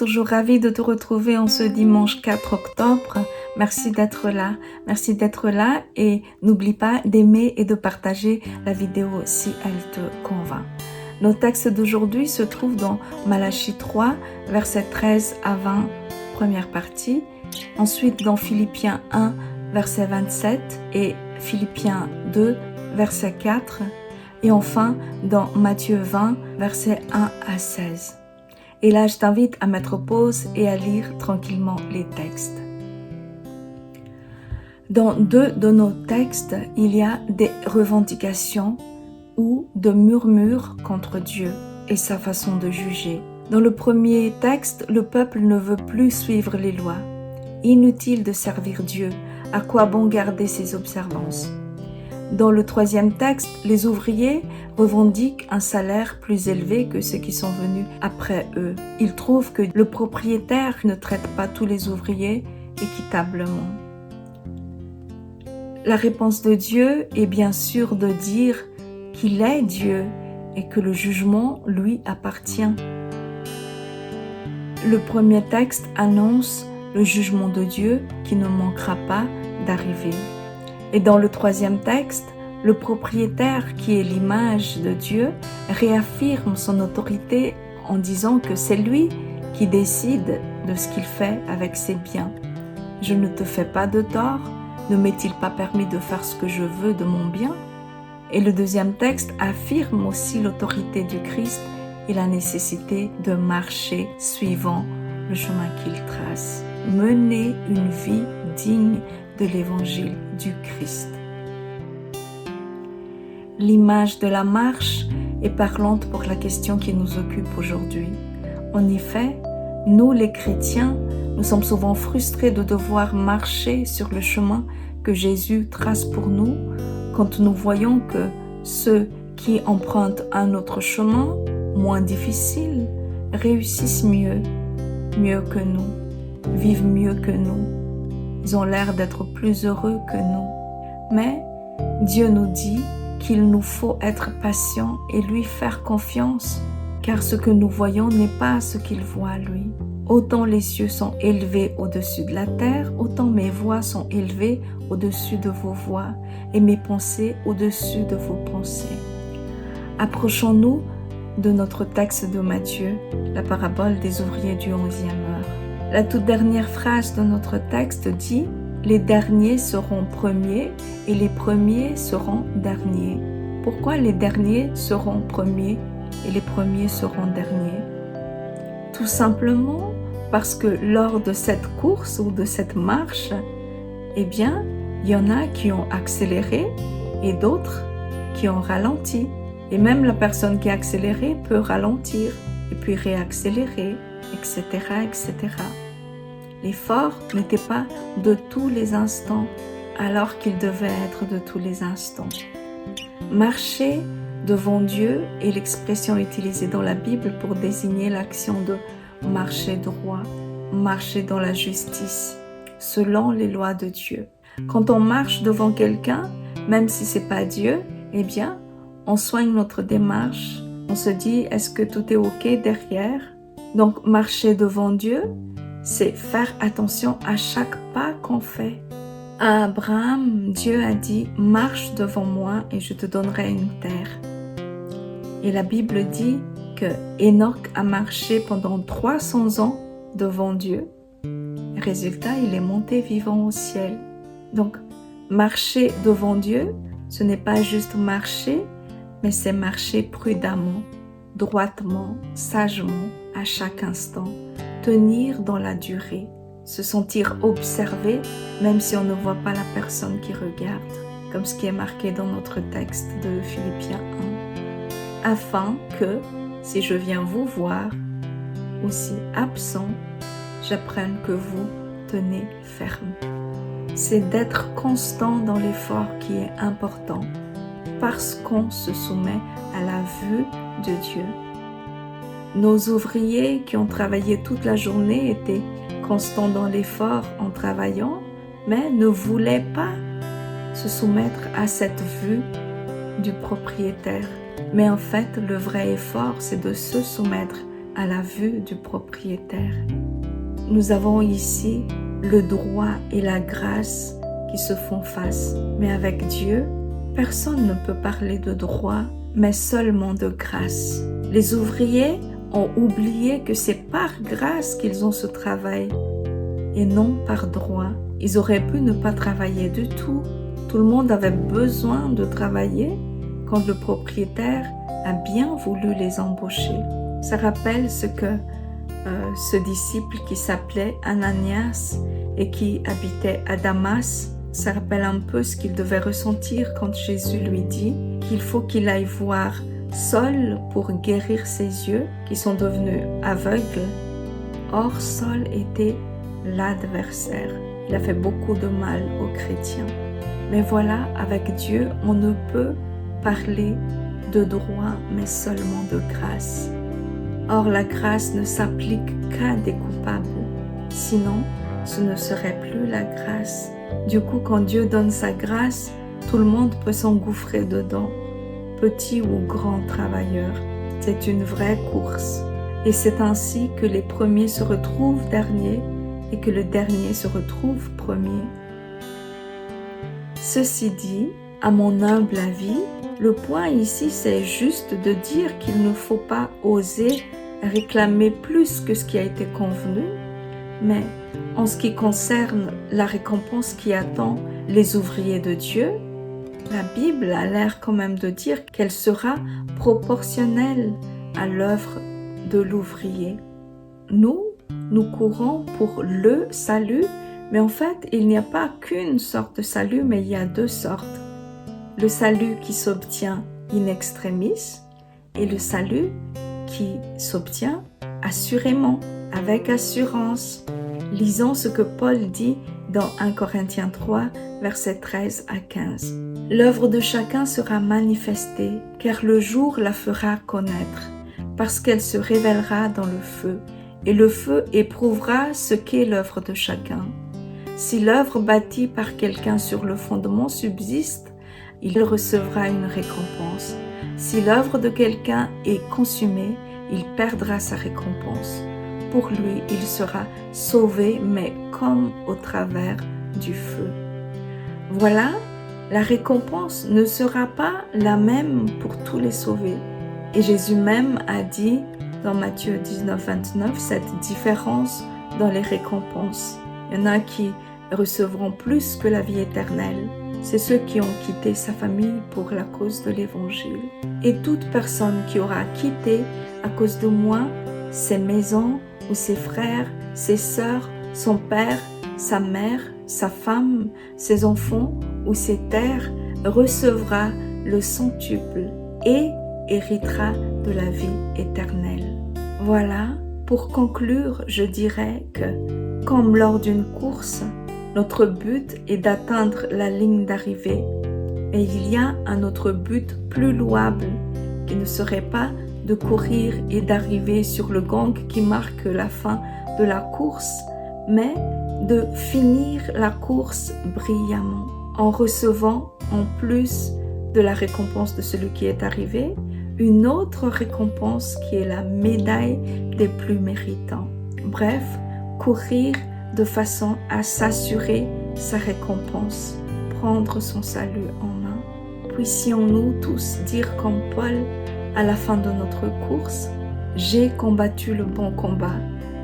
toujours ravie de te retrouver en ce dimanche 4 octobre. Merci d'être là et n'oublie pas d'aimer et de partager la vidéo si elle te convainc. Nos textes d'aujourd'hui se trouvent dans Malachie 3, versets 13 à 20, première partie. Ensuite dans Philippiens 1, verset 27 et Philippiens 2, verset 4. Et enfin dans Matthieu 20, versets 1 à 16. Et là, je t'invite à mettre pause et à lire tranquillement les textes. Dans deux de nos textes, il y a des revendications ou de murmures contre Dieu et sa façon de juger. Dans le premier texte, le peuple ne veut plus suivre les lois. Inutile de servir Dieu, à quoi bon garder ses observances? Dans le troisième texte, les ouvriers revendiquent un salaire plus élevé que ceux qui sont venus après eux. Ils trouvent que le propriétaire ne traite pas tous les ouvriers équitablement. La réponse de Dieu est bien sûr de dire qu'il est Dieu et que le jugement lui appartient. Le premier texte annonce le jugement de Dieu qui ne manquera pas d'arriver. Et dans le troisième texte, le propriétaire qui est l'image de Dieu réaffirme son autorité en disant que c'est lui qui décide de ce qu'il fait avec ses biens. Je ne te fais pas de tort, ne m'est-il pas permis de faire ce que je veux de mon bien? Et le deuxième texte affirme aussi l'autorité du Christ et la nécessité de marcher suivant le chemin qu'il trace. Mener une vie digne de l'évangile du Christ. L'image de la marche est parlante pour la question qui nous occupe aujourd'hui. En effet, nous les chrétiens, nous sommes souvent frustrés de devoir marcher sur le chemin que Jésus trace pour nous quand nous voyons que ceux qui empruntent un autre chemin, moins difficile, réussissent mieux que nous, vivent mieux que nous. Ils ont l'air d'être plus heureux que nous. Mais Dieu nous dit qu'il nous faut être patients et lui faire confiance, car ce que nous voyons n'est pas ce qu'il voit lui. Autant les cieux sont élevés au-dessus de la terre, autant mes voies sont élevées au-dessus de vos voies et mes pensées au-dessus de vos pensées. Approchons-nous de notre texte de Matthieu, la parabole des ouvriers du 11e heure. La toute dernière phrase de notre texte dit « Les derniers seront premiers et les premiers seront derniers ». Pourquoi les derniers seront premiers et les premiers seront derniers? Tout simplement parce que lors de cette course ou de cette marche, eh bien, il y en a qui ont accéléré et d'autres qui ont ralenti. Et même la personne qui a accéléré peut ralentir et puis réaccélérer, etc., etc. L'effort n'était pas de tous les instants, alors qu'il devait être de tous les instants. Marcher devant Dieu est l'expression utilisée dans la Bible pour désigner l'action de marcher droit, marcher dans la justice, selon les lois de Dieu. Quand on marche devant quelqu'un, même si c'est pas Dieu, eh bien, on soigne notre démarche. On se dit, est-ce que tout est OK derrière? Donc, marcher devant Dieu, c'est faire attention à chaque pas qu'on fait. À Abraham, Dieu a dit, marche devant moi et je te donnerai une terre. Et la Bible dit que Enoch a marché pendant 300 ans devant Dieu. Résultat, il est monté vivant au ciel. Donc, marcher devant Dieu, ce n'est pas juste marcher, mais c'est marcher prudemment, droitement, sagement, à chaque instant, tenir dans la durée, se sentir observé, même si on ne voit pas la personne qui regarde, comme ce qui est marqué dans notre texte de Philippiens 1, afin que, si je viens vous voir, aussi absent, j'apprenne que vous tenez ferme. C'est d'être constant dans l'effort qui est important, parce qu'on se soumet à la vue de Dieu. Nos ouvriers qui ont travaillé toute la journée étaient constants dans l'effort en travaillant, mais ne voulaient pas se soumettre à cette vue du propriétaire. Mais en fait, le vrai effort, c'est de se soumettre à la vue du propriétaire. Nous avons ici le droit et la grâce qui se font face. Mais avec Dieu, personne ne peut parler de droit, mais seulement de grâce. Les ouvriers ont oublié que c'est par grâce qu'ils ont ce travail et non par droit. Ils auraient pu ne pas travailler du tout. Tout le monde avait besoin de travailler quand le propriétaire a bien voulu les embaucher. Ça rappelle ce que ce disciple qui s'appelait Ananias et qui habitait à Damas, ça rappelle un peu ce qu'il devait ressentir quand Jésus lui dit qu'il faut qu'il aille voir Saul pour guérir ses yeux qui sont devenus aveugles. Or, Saul était l'adversaire. Il a fait beaucoup de mal aux chrétiens. Mais voilà, avec Dieu, on ne peut parler de droit, mais seulement de grâce. Or, la grâce ne s'applique qu'à des coupables. Sinon, ce ne serait plus la grâce. Du coup, quand Dieu donne sa grâce, tout le monde peut s'engouffrer dedans, petit ou grand travailleur. C'est une vraie course. Et c'est ainsi que les premiers se retrouvent derniers et que le dernier se retrouve premier. Ceci dit, à mon humble avis, le point ici, c'est juste de dire qu'il ne faut pas oser réclamer plus que ce qui a été convenu, mais en ce qui concerne la récompense qui attend les ouvriers de Dieu, la Bible a l'air quand même de dire qu'elle sera proportionnelle à l'œuvre de l'ouvrier. Nous courons pour le salut, mais en fait, il n'y a pas qu'une sorte de salut, mais il y a deux sortes. Le salut qui s'obtient in extremis et le salut qui s'obtient assurément, avec assurance. Lisons ce que Paul dit dans 1 Corinthiens 3, versets 13 à 15. « L'œuvre de chacun sera manifestée, car le jour la fera connaître, parce qu'elle se révélera dans le feu, et le feu éprouvera ce qu'est l'œuvre de chacun. Si l'œuvre bâtie par quelqu'un sur le fondement subsiste, il recevra une récompense. Si l'œuvre de quelqu'un est consumée, il perdra sa récompense. Pour lui, il sera sauvé, mais comme au travers du feu. » Voilà, la récompense ne sera pas la même pour tous les sauvés. Et Jésus même a dit dans Matthieu 19, 29 cette différence dans les récompenses. Il y en a qui recevront plus que la vie éternelle. C'est ceux qui ont quitté sa famille pour la cause de l'Évangile. Et toute personne qui aura quitté à cause de moi ses maisons ou ses frères, ses sœurs, son père, sa mère, sa femme, ses enfants ou ses terres recevra le centuple et héritera de la vie éternelle. Voilà, pour conclure, je dirais que, comme lors d'une course, notre but est d'atteindre la ligne d'arrivée. Et il y a un autre but plus louable qui ne serait pas de courir et d'arriver sur le gang qui marque la fin de la course, mais de finir la course brillamment en recevant, en plus de la récompense de celui qui est arrivé, une autre récompense qui est la médaille des plus méritants. Bref, courir de façon à s'assurer sa récompense, prendre son salut en main. Puissions-nous tous dire comme Paul à la fin de notre course, « J'ai combattu le bon combat,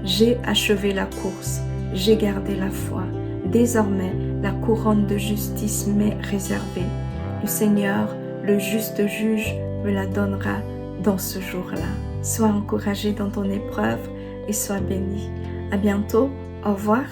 j'ai achevé la course, j'ai gardé la foi. Désormais, la couronne de justice m'est réservée. Le Seigneur, le juste juge, me la donnera dans ce jour-là. » Sois encouragé dans ton épreuve et sois béni. À bientôt. Au revoir.